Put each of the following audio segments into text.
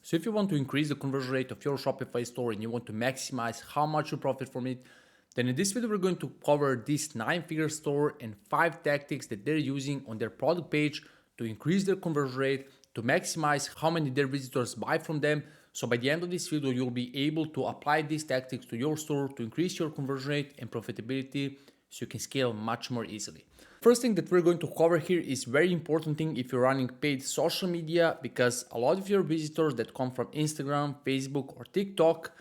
So if you want to increase the conversion rate of your Shopify store and you want to maximize how much you profit from it, then in this video we're going to cover this 9-figure store and 5 tactics that they're using on their product page to increase their conversion rate, to maximize how many their visitors buy from them. So by the end of this video, you'll be able to apply these tactics to your store to increase your conversion rate and profitability so you can scale much more easily. First thing that we're going to cover here is very important thing if you're running paid social media, because a lot of your visitors that come from Instagram, Facebook, or TikTok,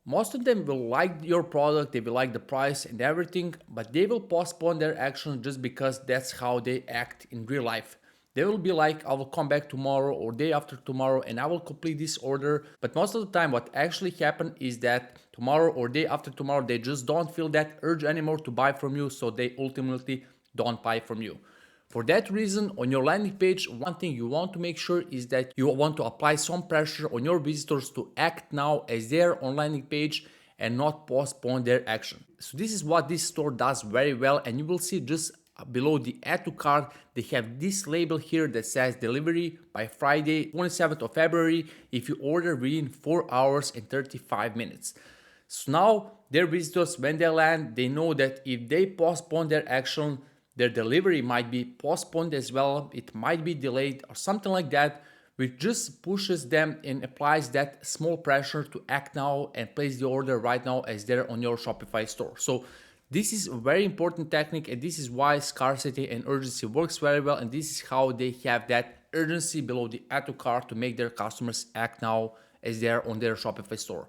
most of them will like your product, they will like the price and everything, but they will postpone their action just because that's how they act in real life. They will be like, I will come back tomorrow or day after tomorrow and I will complete this order. But most of the time what actually happens is that tomorrow or day after tomorrow, they just don't feel that urge anymore to buy from you. So they ultimately don't buy from you. For that reason, on your landing page, one thing you want to make sure is that you want to apply some pressure on your visitors to act now as they're on landing page and not postpone their action. So this is what this store does very well, and you will see just below the add to cart, they have this label here that says delivery by Friday, 27th of February, if you order within 4 hours and 35 minutes. So now their visitors, when they land, they know that if they postpone their action, their delivery might be postponed as well. It might be delayed or something like that, which just pushes them and applies that small pressure to act now and place the order right now as they're on your Shopify store. So this is a very important technique, and this is why scarcity and urgency works very well, and this is how they have that urgency below the add to cart to make their customers act now as they're on their Shopify store.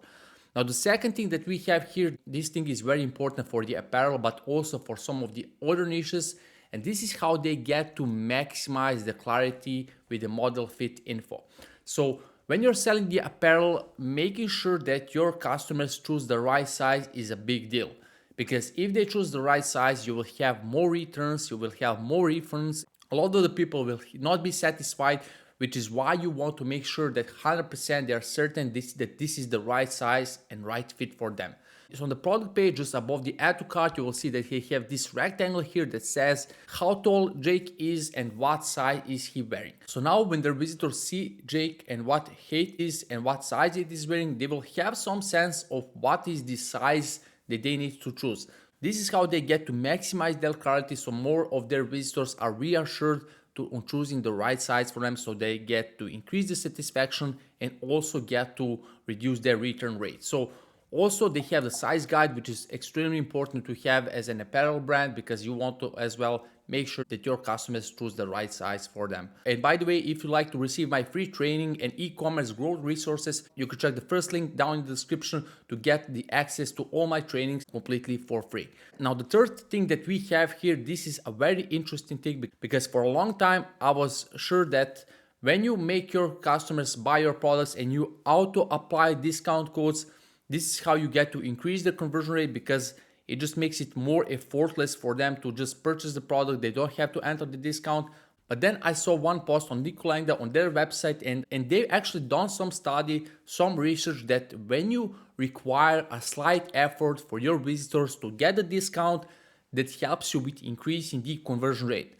Now the second thing that we have here, this thing is very important for the apparel but also for some of the other niches, and this is how they get to maximize the clarity with the model fit info. So when you're selling the apparel, making sure that your customers choose the right size is a big deal. Because if they choose the right size, you will have more returns, you will have more refunds. A lot of the people will not be satisfied, which is why you want to make sure that 100% they are certain that this is the right size and right fit for them. So on the product page, just above the add to cart, you will see that he have this rectangle here that says how tall Jake is and what size is he wearing. So now when the visitors see Jake and what height is and what size it is wearing, they will have some sense of what is the size that they need to choose. This is how they get to maximize their clarity, so more of their visitors are reassured on choosing the right size for them, so they get to increase the satisfaction and also get to reduce their return rate. So also they have the size guide, which is extremely important to have as an apparel brand, because you want to as well make sure that your customers choose the right size for them. And by the way, if you'd like to receive my free training and e-commerce growth resources, you can check the first link down in the description to get the access to all my trainings completely for free. Now the third thing that we have here, this is a very interesting thing, because for a long time I was sure that when you make your customers buy your products and you auto apply discount codes, this is how you get to increase the conversion rate, because it just makes it more effortless for them to just purchase the product. They don't have to enter the discount. But then I saw one post on Nicolanda on their website, and they've actually done some study, some research, that when you require a slight effort for your visitors to get a discount, that helps you with increasing the conversion rate.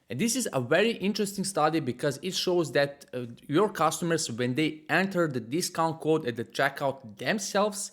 And this is a very interesting study, because it shows that your customers, when they enter the discount code at the checkout themselves,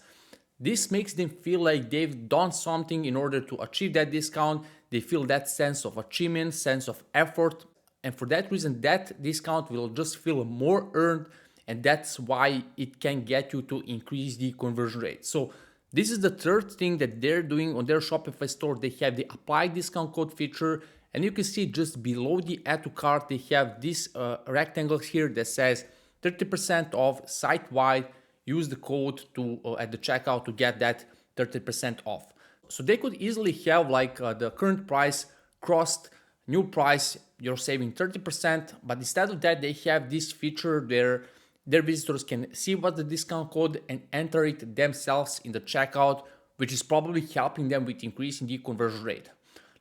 this makes them feel like they've done something in order to achieve that discount. They feel that sense of achievement, sense of effort. And for that reason, that discount will just feel more earned. And that's why it can get you to increase the conversion rate. So this is the third thing that they're doing on their Shopify store. They have the apply discount code feature. And you can see just below the add to cart, they have this rectangle here that says 30% off site-wide. Use the code to at the checkout to get that 30% off. So they could easily have like the current price crossed, new price, you're saving 30%. But instead of that, they have this feature where their visitors can see what the discount code and enter it themselves in the checkout, which is probably helping them with increasing the conversion rate.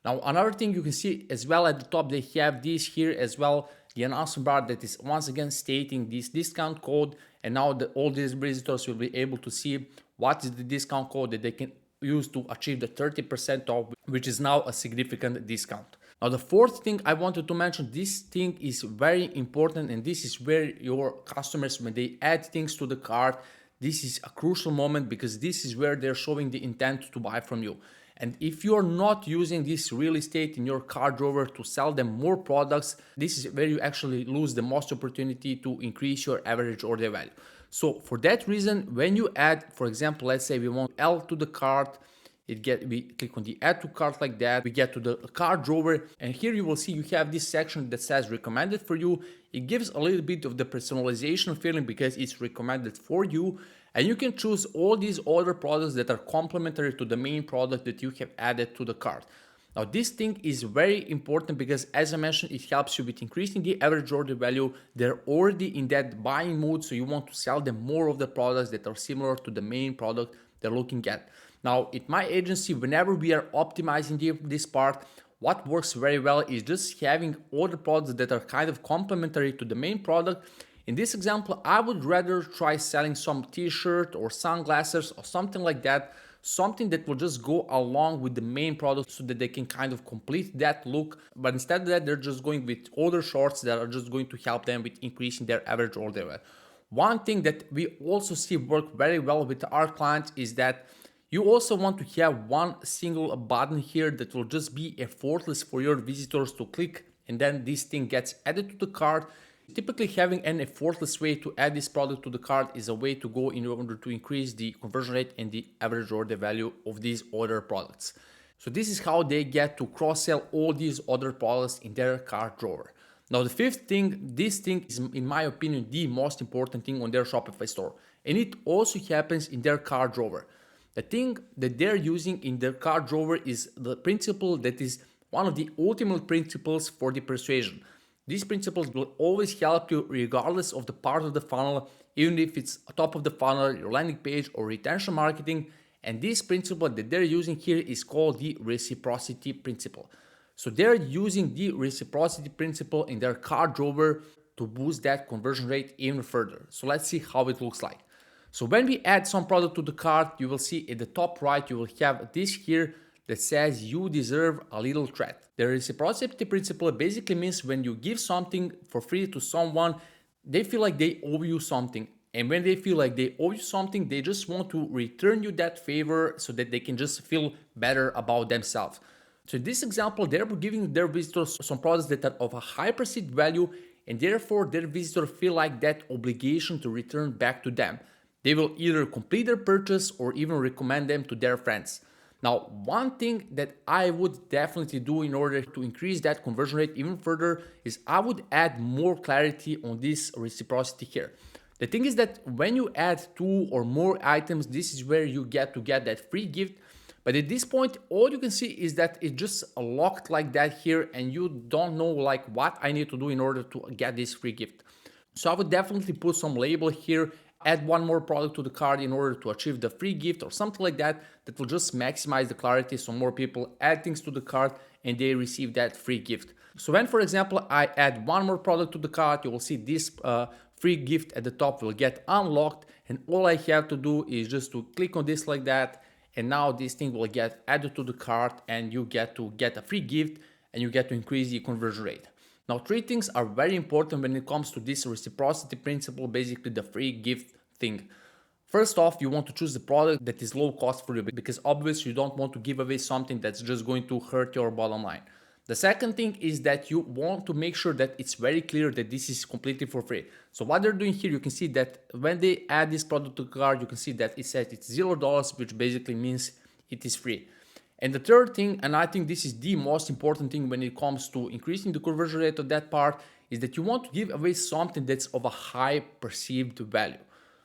Now, another thing you can see as well at the top, they have this here as well, the announcement bar that is once again stating this discount code, and now all these visitors will be able to see what is the discount code that they can use to achieve the 30% off, which is now a significant discount. Now, the fourth thing I wanted to mention, this thing is very important, and this is where your customers, when they add things to the cart, this is a crucial moment because this is where they're showing the intent to buy from you. And if you're not using this real estate in your cart drawer to sell them more products, this is where you actually lose the most opportunity to increase your average order value. So for that reason, when you add, for example, let's say we want L to the cart, we click on the add to cart like that, we get to the cart drawer, and here you will see you have this section that says recommended for you. It gives a little bit of the personalization feeling because it's recommended for you, and you can choose all these other products that are complementary to the main product that you have added to the cart. Now this thing is very important because, as I mentioned, it helps you with increasing the average order value. They're already in that buying mood, so you want to sell them more of the products that are similar to the main product they're looking at. Now, at my agency, whenever we are optimizing this part, what works very well is just having all the products that are kind of complementary to the main product. In this example, I would rather try selling some t-shirt or sunglasses or something like that, something that will just go along with the main product so that they can kind of complete that look. But instead of that, they're just going with other shorts that are just going to help them with increasing their average order value. One thing that we also see work very well with our clients is that you also want to have one single button here that will just be effortless for your visitors to click, and then this thing gets added to the cart. Typically, having an effortless way to add this product to the cart is a way to go in order to increase the conversion rate and the average order value of these other products. So this is how they get to cross-sell all these other products in their cart drawer. Now, the fifth thing, this thing is, in my opinion, the most important thing on their Shopify store, and it also happens in their cart drawer. The thing that they're using in their cart drawer is the principle that is one of the ultimate principles for the persuasion. These principles will always help you regardless of the part of the funnel, even if it's top of the funnel, your landing page, or retention marketing. And this principle that they're using here is called the reciprocity principle. So they're using the reciprocity principle in their cart drawer to boost that conversion rate even further. So let's see how it looks like. So when we add some product to the cart, you will see at the top right, you will have this here that says you deserve a little treat. The reciprocity principle basically means when you give something for free to someone, they feel like they owe you something. And when they feel like they owe you something, they just want to return you that favor so that they can just feel better about themselves. So in this example, they're giving their visitors some products that are of a high perceived value, and therefore their visitors feel like that obligation to return back to them. They will either complete their purchase or even recommend them to their friends. Now, one thing that I would definitely do in order to increase that conversion rate even further is I would add more clarity on this reciprocity here. The thing is that when you add 2 or more items, this is where you get to get that free gift. But at this point, all you can see is that it's just locked like that here, and you don't know like what I need to do in order to get this free gift. So I would definitely put some label here, add one more product to the cart in order to achieve the free gift or something like that, that will just maximize the clarity so more people add things to the cart and they receive that free gift. So when, for example, I add one more product to the cart, you will see this free gift at the top will get unlocked, and all I have to do is just to click on this like that, and now this thing will get added to the cart and you get to get a free gift and you get to increase the conversion rate. Now, 3 things are very important when it comes to this reciprocity principle, basically the free gift thing. First off, you want to choose the product that is low cost for you, because obviously you don't want to give away something that's just going to hurt your bottom line. The second thing is that you want to make sure that it's very clear that this is completely for free. So what they're doing here, you can see that when they add this product to the cart, you can see that it says it's $0, which basically means it is free. And the third thing, and I think this is the most important thing when it comes to increasing the conversion rate of that part, is that you want to give away something that's of a high perceived value.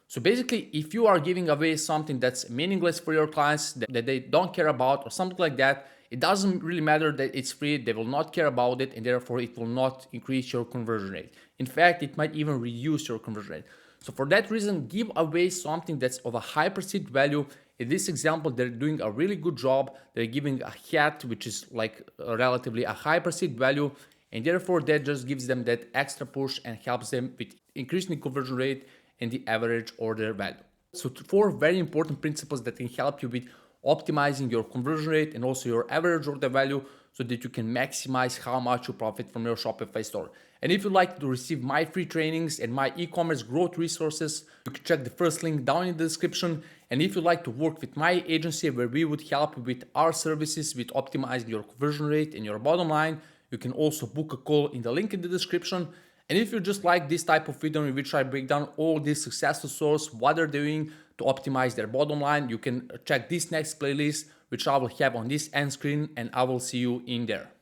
So basically, if you are giving away something that's meaningless for your clients, that they don't care about or something like that, it doesn't really matter that it's free. They will not care about it, and therefore it will not increase your conversion rate. In fact, it might even reduce your conversion rate. So for that reason, give away something that's of a high perceived value. In this example, they're doing a really good job. They're giving a hat, which is like relatively a high perceived value, and therefore that just gives them that extra push and helps them with increasing the conversion rate and the average order value. So 4 very important principles that can help you with optimizing your conversion rate and also your average order value. so that you can maximize how much you profit from your Shopify store. And if you'd like to receive my free trainings and my e-commerce growth resources, you can check the first link down in the description. And if you'd like to work with my agency where we would help you with our services with optimizing your conversion rate and your bottom line, you can also book a call in the link in the description. And if you just like this type of video in which I break down all these successful stores, what they're doing to optimize their bottom line, you can check this next playlist, which I will have on this end screen, and I will see you in there.